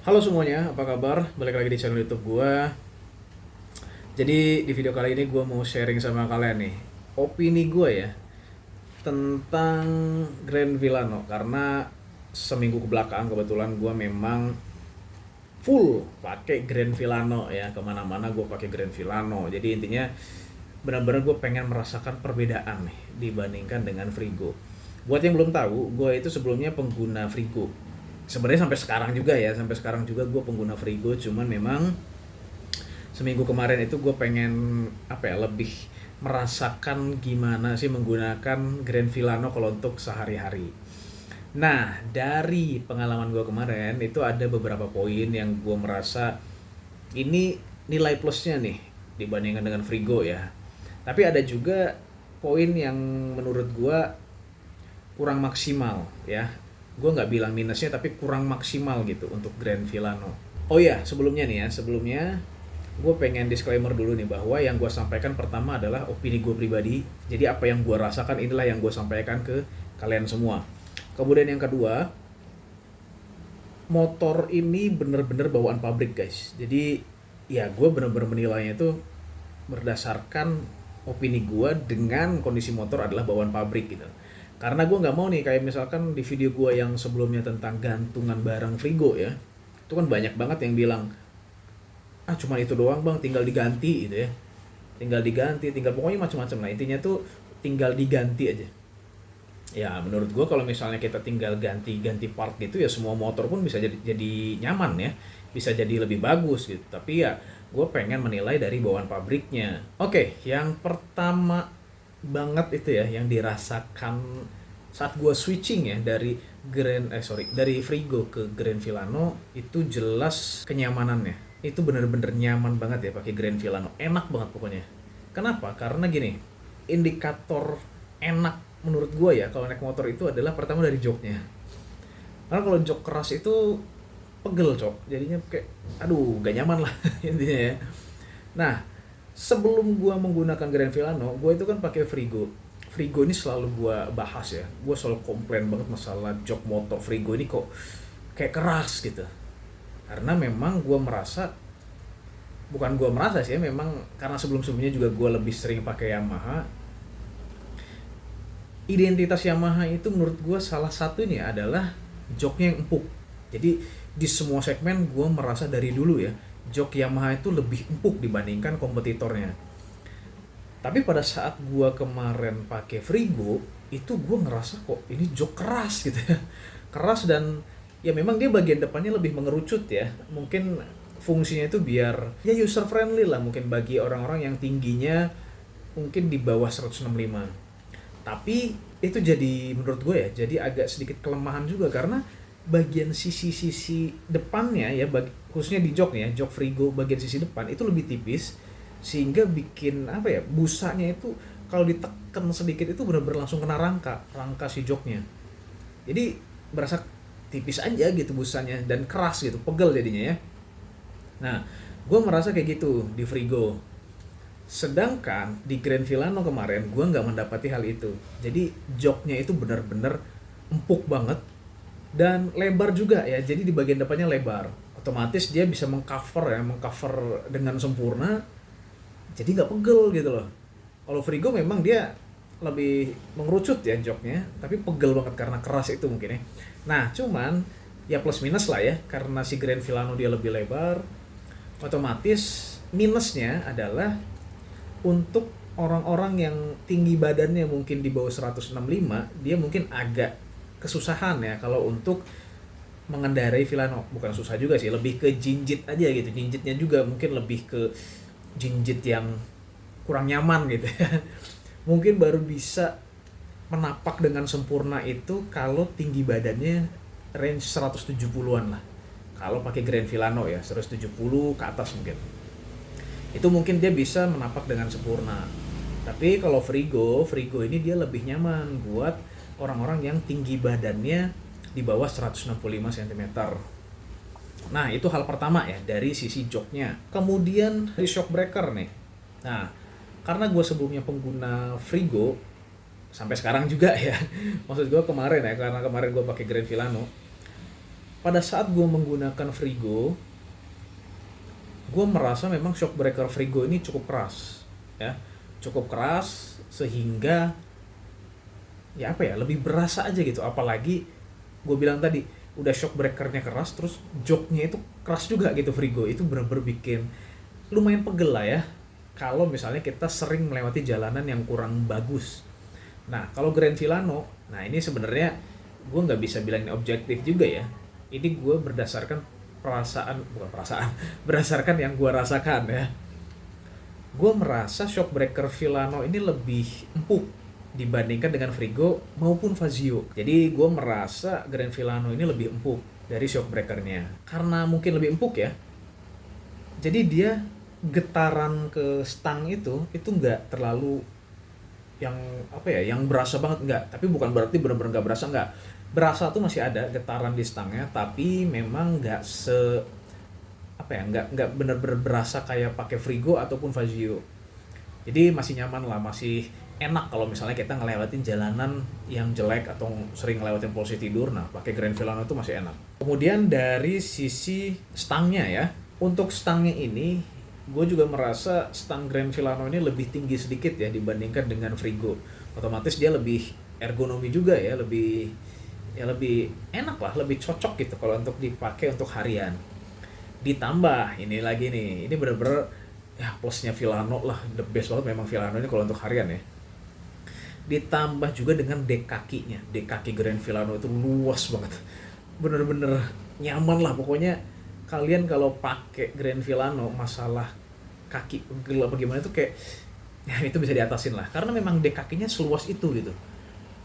Halo semuanya, apa kabar? Balik lagi di channel YouTube gua. Jadi di video kali ini gua mau sharing sama kalian nih opini gua ya tentang Grand Villano karena seminggu ke belakang kebetulan gua memang full pakai Grand Villano ya, kemana-mana gua pakai Grand Villano. Jadi intinya benar-benar gue pengen merasakan perbedaan nih dibandingkan dengan Frigo. Buat yang belum tahu, gue itu sebelumnya pengguna Frigo. Sebenarnya sampai sekarang juga ya, sampai sekarang juga gue pengguna Frigo, cuman memang seminggu kemarin itu gue pengen apa ya, lebih merasakan gimana sih menggunakan Grand Villano kalau untuk sehari-hari. Nah, dari pengalaman gue kemarin itu ada beberapa poin yang gue merasa ini nilai plusnya nih dibandingkan dengan Frigo ya. Tapi ada juga poin yang menurut gue kurang maksimal ya. Gue nggak bilang minusnya tapi kurang maksimal gitu untuk Grand Villano. Oh ya, sebelumnya nih ya, sebelumnya gue pengen disclaimer dulu nih bahwa yang gue sampaikan pertama adalah opini gue pribadi. Jadi apa yang gue rasakan inilah yang gue sampaikan ke kalian semua. Kemudian yang kedua, motor ini bener-bener bawaan pabrik guys. Jadi ya gue bener-bener menilainya itu berdasarkan opini gue dengan kondisi motor adalah bawaan pabrik gitu. Karena gue nggak mau nih kayak misalkan di video gue yang sebelumnya tentang gantungan barang Frigo ya, itu kan banyak banget yang bilang cuma itu doang bang, tinggal diganti gitu ya, tinggal diganti, tinggal pokoknya macam-macam lah, intinya tuh tinggal diganti aja. Ya menurut gue kalau misalnya kita tinggal ganti-ganti part gitu ya semua motor pun bisa jadi nyaman ya, bisa jadi lebih bagus gitu. Tapi ya gue pengen menilai dari bawaan pabriknya. Oke, yang pertama banget itu ya yang dirasakan saat gue switching ya dari dari Frigo ke Grand Villano itu jelas kenyamanannya. Itu bener-bener nyaman banget ya pakai Grand Villano. Enak banget pokoknya. Kenapa? Karena gini, indikator enak menurut gue ya kalau naik motor itu adalah pertama dari joknya. Karena kalau jok keras itu pegel cok, jadinya kayak aduh gak nyaman lah intinya ya. Nah, sebelum gue menggunakan Grand Villano gue itu kan pakai Frigo. Frigo ini selalu gue bahas ya, gue selalu komplain banget masalah jok motor Frigo ini kok kayak keras gitu. Karena memang gue merasa, bukan gue merasa sih ya, memang karena sebelum-sebelumnya juga gue lebih sering pakai Yamaha. Identitas Yamaha itu menurut gue salah satu ini adalah joknya yang empuk. Jadi di semua segmen gue merasa dari dulu ya jok Yamaha itu lebih empuk dibandingkan kompetitornya. Tapi pada saat gue kemarin pakai Frigo itu gue ngerasa kok ini jok keras gitu ya, keras dan ya memang dia bagian depannya lebih mengerucut ya. Mungkin fungsinya itu biar ya user friendly lah mungkin bagi orang-orang yang tingginya mungkin di bawah 165. Tapi itu jadi menurut gue ya jadi agak sedikit kelemahan juga karena bagian sisi-sisi depannya ya khususnya di joknya, jok Frigo bagian sisi depan itu lebih tipis sehingga bikin apa ya, busanya itu kalau ditekan sedikit itu benar-benar langsung kena rangka si joknya. Jadi berasa tipis aja gitu busanya dan keras gitu, pegel jadinya ya. Nah, gue merasa kayak gitu di Frigo. Sedangkan di Grand Villano kemarin gue nggak mendapati hal itu. Jadi joknya itu benar-benar empuk banget dan lebar juga ya. Jadi di bagian depannya lebar. Otomatis dia bisa mengcover dengan sempurna. Jadi nggak pegel gitu loh. Kalau Frigo memang dia lebih mengerucut ya joknya, tapi pegel banget karena keras itu mungkin ya. Nah, cuman ya plus minus lah ya karena si Grand Villano dia lebih lebar. Otomatis minusnya adalah untuk orang-orang yang tinggi badannya mungkin di bawah 165, dia mungkin agak kesusahan ya kalau untuk mengendarai Villano. Bukan susah juga sih, lebih ke jinjit aja gitu. Jinjitnya juga mungkin lebih ke jinjit yang kurang nyaman gitu ya. Mungkin baru bisa menapak dengan sempurna itu kalau tinggi badannya range 170-an lah. Kalau pakai Grand Villano ya, 170 ke atas mungkin. Itu mungkin dia bisa menapak dengan sempurna. Tapi kalau Frigo ini dia lebih nyaman buat orang-orang yang tinggi badannya di bawah 165 cm. Nah, itu hal pertama ya dari sisi joknya. Kemudian dari shock breaker nih. Nah, karena gue sebelumnya pengguna Frigo sampai sekarang juga ya. Maksud gue kemarin ya, karena kemarin gue pakai Grand Villano. pada saat gue menggunakan Frigo, gue merasa memang shock breaker Frigo ini cukup keras, ya, cukup keras sehingga ya apa ya, lebih berasa aja gitu. Apalagi gue bilang tadi udah shock breakernya keras, terus joknya itu keras juga gitu. Frigo itu bener-bener bikin lumayan pegel lah ya kalau misalnya kita sering melewati jalanan yang kurang bagus. Nah kalau Grand Filano, nah ini sebenarnya gue nggak bisa bilang ini objektif juga ya. Ini gue berdasarkan perasaan, bukan perasaan, berdasarkan yang gue rasakan ya. Gue merasa shockbreaker Filano ini lebih empuk dibandingkan dengan Frigo maupun Fazio. Jadi gue merasa Grand Filano ini lebih empuk dari shockbreakernya. Karena mungkin lebih empuk ya, jadi dia getaran ke stang itu nggak terlalu yang apa ya, yang berasa banget, nggak. Tapi bukan berarti benar-benar nggak berasa, nggak. Berasa tuh masih ada getaran di stangnya, tapi memang nggak apa ya, nggak benar-benar berasa kayak pakai Frigo ataupun Fazio. Jadi masih nyaman lah, masih enak kalau misalnya kita ngelewatin jalanan yang jelek atau sering ngelewatin polisi tidur. Nah pakai Grand Filano itu masih enak. Kemudian dari sisi stangnya ya, untuk stangnya ini gue juga merasa stang Grand Filano ini lebih tinggi sedikit ya dibandingkan dengan Frigo. Otomatis dia lebih ergonomi juga ya, lebih enak lah, lebih cocok gitu kalau untuk dipakai untuk harian. Ditambah ini lagi nih, ini bener-bener ya plusnya Filano lah, the best banget memang Filano ini kalau untuk harian ya. Ditambah juga dengan dek kakinya, dek kaki Grand Filano itu luas banget, bener-bener nyaman lah pokoknya. Kalian kalau pakai Grand Filano masalah kaki pegel apa gimana tuh kayak ya itu bisa diatasin lah, karena memang dek kakinya seluas itu gitu.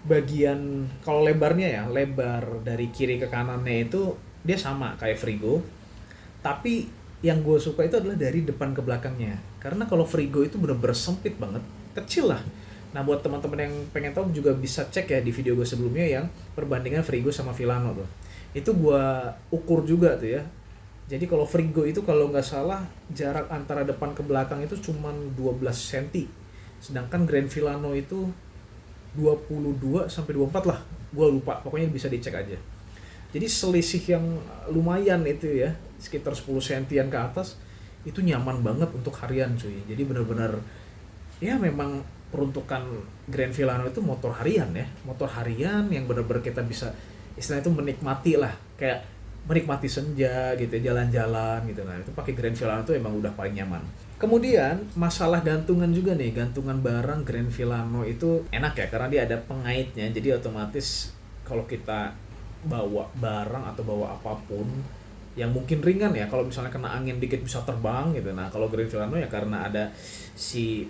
Bagian kalau lebarnya ya, lebar dari kiri ke kanannya itu dia sama kayak Frigo, tapi yang gue suka itu adalah dari depan ke belakangnya. Karena kalau Frigo itu bener-bener sempit banget, kecil lah. Nah buat teman-teman yang pengen tahu juga bisa cek ya di video gue sebelumnya yang perbandingan Frigo sama Filano tuh. Itu gue ukur juga tuh ya. Jadi kalau Frigo itu kalau nggak salah jarak antara depan ke belakang itu cuma 12 cm. Sedangkan Grand Filano itu 22 sampai 24 lah. Gue lupa, pokoknya bisa dicek aja. Jadi selisih yang lumayan itu ya, sekitar 10 sentian ke atas, itu nyaman banget untuk harian cuy. Jadi benar-benar ya memang peruntukan Grand Filano itu motor harian ya, motor harian yang benar-benar kita bisa istilahnya itu menikmati lah, kayak menikmati senja gitu, jalan-jalan gitu. Nah itu pakai Grand Filano itu emang udah paling nyaman. Kemudian masalah gantungan juga nih, gantungan barang Grand Filano itu enak ya karena dia ada pengaitnya, jadi otomatis kalau kita bawa barang atau bawa apapun yang mungkin ringan ya, kalau misalnya kena angin dikit bisa terbang gitu. Nah kalau Grand Filano ya karena ada si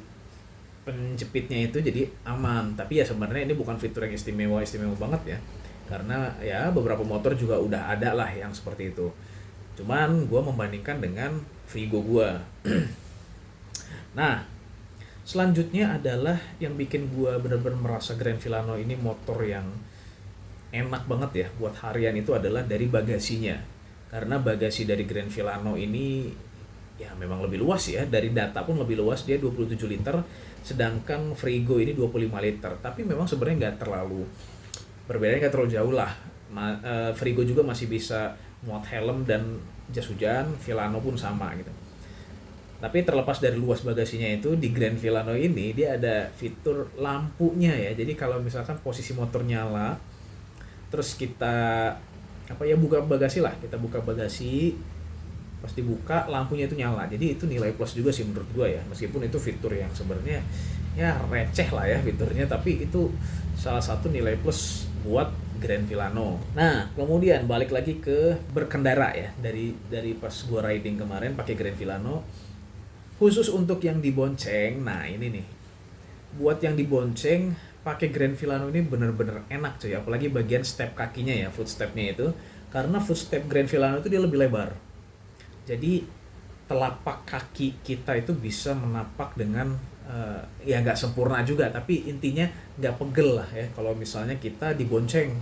penjepitnya itu jadi aman. Tapi ya sebenarnya ini bukan fitur yang istimewa banget ya, karena ya beberapa motor juga udah ada lah yang seperti itu. Cuman gue membandingkan dengan Frigo gue. Nah selanjutnya adalah yang bikin gue benar-benar merasa Grand Filano ini motor yang enak banget ya buat harian itu adalah dari bagasinya. Karena bagasi dari Grand Filano ini ya memang lebih luas ya, dari data pun lebih luas, dia 27 liter, sedangkan Frigo ini 25 liter. Tapi memang sebenarnya nggak terlalu perbedaannya, nggak terlalu jauh lah. Frigo juga masih bisa muat helm dan jas hujan, Filano pun sama gitu. Tapi terlepas dari luas bagasinya itu, di Grand Filano ini dia ada fitur lampunya ya. Jadi kalau misalkan posisi motor nyala, terus kita apa ya buka bagasi lah, kita buka bagasi, pas dibuka lampunya itu nyala. Jadi itu nilai plus juga sih menurut gua ya. Meskipun itu fitur yang sebenarnya ya receh lah ya fiturnya, tapi itu salah satu nilai plus buat Grand Filano. Nah, kemudian balik lagi ke berkendara ya. Dari pas gua riding kemarin pakai Grand Filano. Khusus untuk yang dibonceng, nah ini nih. Buat yang dibonceng pakai Grand Filano ini bener-bener enak cuy, apalagi bagian step kakinya ya, footstepnya itu. Karena footstep Grand Filano itu dia lebih lebar. Jadi telapak kaki kita itu bisa menapak dengan ya nggak sempurna juga, tapi intinya nggak pegel lah ya kalau misalnya kita dibonceng.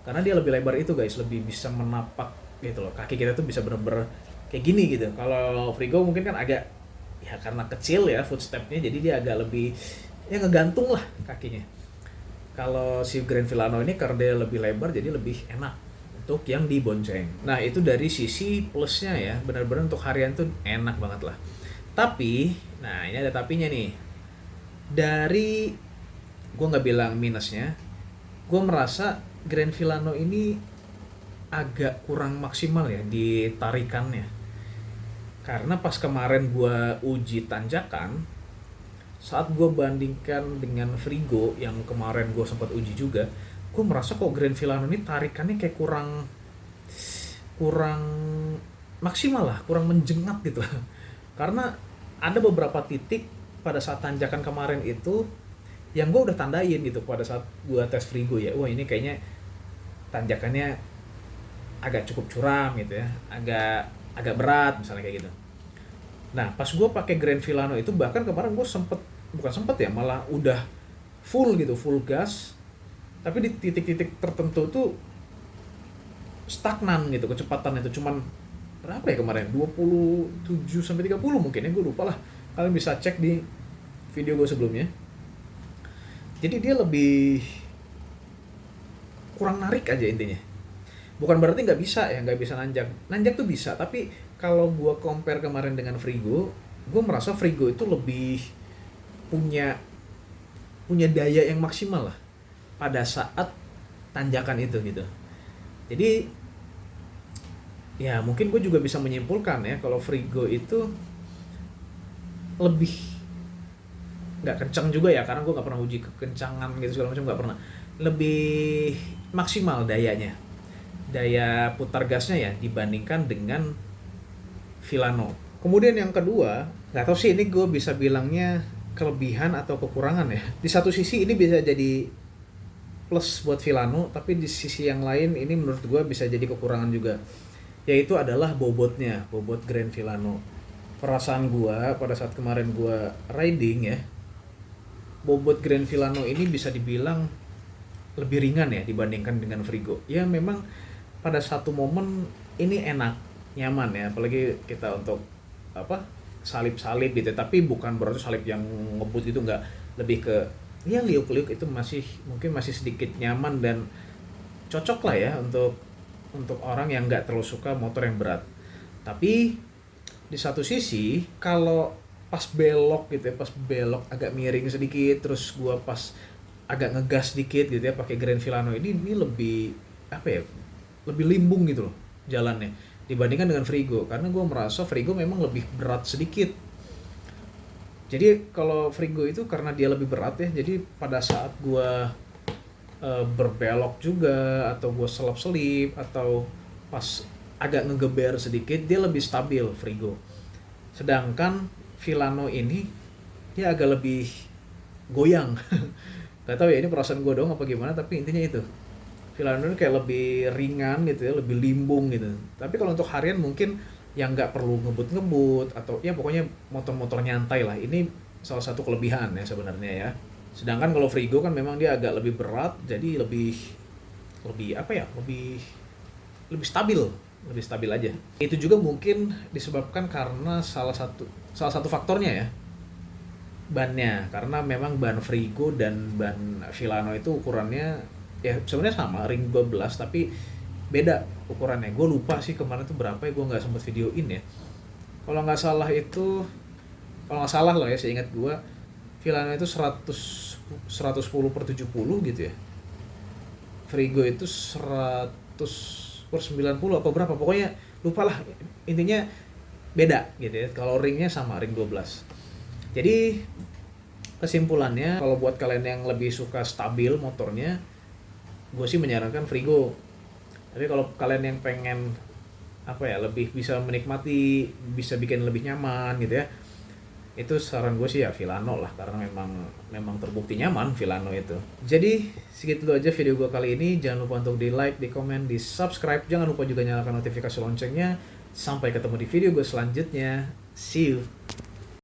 Karena dia lebih lebar itu guys, lebih bisa menapak gitu loh. Kaki kita tuh bisa bener-bener kayak gini gitu. Kalau Frigo mungkin kan agak ya karena kecil ya footstepnya, jadi dia agak lebih ya ngegantung lah kakinya. Kalau si Grand Filano ini karena dia lebih lebar jadi lebih enak untuk yang dibonceng. Nah itu dari sisi plusnya ya, benar-benar untuk harian tuh enak banget lah. Tapi, nah ini ada tapinya nih. Dari, gue nggak bilang minusnya, gue merasa Grand Filano ini agak kurang maksimal ya di tarikannya. Karena pas kemarin gue uji tanjakan, saat gue bandingkan dengan Frigo yang kemarin gue sempat uji juga, gue merasa kok Grand Filano ini tarikannya kayak kurang kurang maksimal lah, kurang menjengat gitu lah. Karena ada beberapa titik pada saat tanjakan kemarin itu yang gue udah tandain gitu pada saat gue tes Frigo ya, wah ini kayaknya tanjakannya agak cukup curam gitu ya, agak berat misalnya kayak gitu. Nah pas gue pakai Grand Filano itu bahkan kemarin gue bukan sempet ya, malah udah full gitu, full gas, tapi di titik-titik tertentu tuh stagnan gitu kecepatan itu, cuman berapa ya kemarin, 27 sampai 30 mungkin ya, gue lupa lah, kalian bisa cek di video gue sebelumnya. Jadi dia lebih kurang narik aja intinya. Bukan berarti nggak bisa nanjak tuh bisa, tapi kalau gue compare kemarin dengan Frigo, gue merasa Frigo itu lebih punya daya yang maksimal lah pada saat tanjakan itu gitu. Jadi ya mungkin gue juga bisa menyimpulkan ya kalau Frigo itu lebih nggak kencang juga ya, karena gue nggak pernah uji kekencangan gitu segala macam, nggak pernah. Lebih maksimal daya putar gasnya ya dibandingkan dengan Filano. Kemudian yang kedua, nggak tahu sih ini gue bisa bilangnya kelebihan atau kekurangan ya. Di satu sisi ini bisa jadi plus buat Filano, tapi di sisi yang lain ini menurut gue bisa jadi kekurangan juga, yaitu adalah bobot Grand Filano. Perasaan gue pada saat kemarin gue riding ya, bobot Grand Filano ini bisa dibilang lebih ringan ya dibandingkan dengan Frigo. Ya memang pada satu momen ini enak, nyaman ya, apalagi kita untuk salip-salip gitu, tapi bukan berarti salip yang ngebut itu, enggak, lebih ke ya liuk-liuk itu mungkin masih sedikit nyaman dan cocok lah ya untuk orang yang nggak terlalu suka motor yang berat. Tapi di satu sisi kalau pas belok gitu ya, pas belok agak miring sedikit, terus gua pas agak ngegas sedikit gitu ya pakai Grand Filano ini lebih lebih limbung gitu loh jalannya dibandingkan dengan Frigo, karena gue merasa Frigo memang lebih berat sedikit. Jadi kalau Frigo itu karena dia lebih berat ya, jadi pada saat gue berbelok juga atau gue selip-selip atau pas agak ngegeber sedikit, dia lebih stabil Frigo. Sedangkan Filano ini dia agak lebih goyang. Gak tahu ya ini perasaan gue doang apa gimana, tapi intinya itu Filano ini kayak lebih ringan gitu ya, lebih limbung gitu. Tapi kalau untuk harian mungkin yang nggak perlu ngebut-ngebut atau ya pokoknya motor-motor nyantai lah, ini salah satu kelebihan ya sebenarnya ya. Sedangkan kalau Frigo kan memang dia agak lebih berat, jadi lebih stabil aja. Itu juga mungkin disebabkan karena salah satu faktornya ya, bannya, karena memang ban Frigo dan ban Filano itu ukurannya ya sebenarnya sama, ring 12, tapi beda ukurannya. Gue lupa sih kemarin tuh berapa ya, gue nggak sempat videoin ya. Kalau nggak salah loh ya, seingat gue Filano itu 110/70 gitu ya. Frigo itu 100/90 apa berapa, pokoknya lupa lah. Intinya beda gitu ya. Kalau ringnya sama, ring 12. Jadi kesimpulannya, kalau buat kalian yang lebih suka stabil motornya, gue sih menyarankan Frigo. Tapi kalau kalian yang pengen lebih bisa menikmati, bisa bikin lebih nyaman gitu ya, itu saran gue sih ya Filano lah, karena memang terbukti nyaman Filano itu. Jadi segitu dulu aja video gue kali ini. Jangan lupa untuk di like, di komen, di subscribe. Jangan lupa juga nyalakan notifikasi loncengnya. Sampai ketemu di video gue selanjutnya. See you.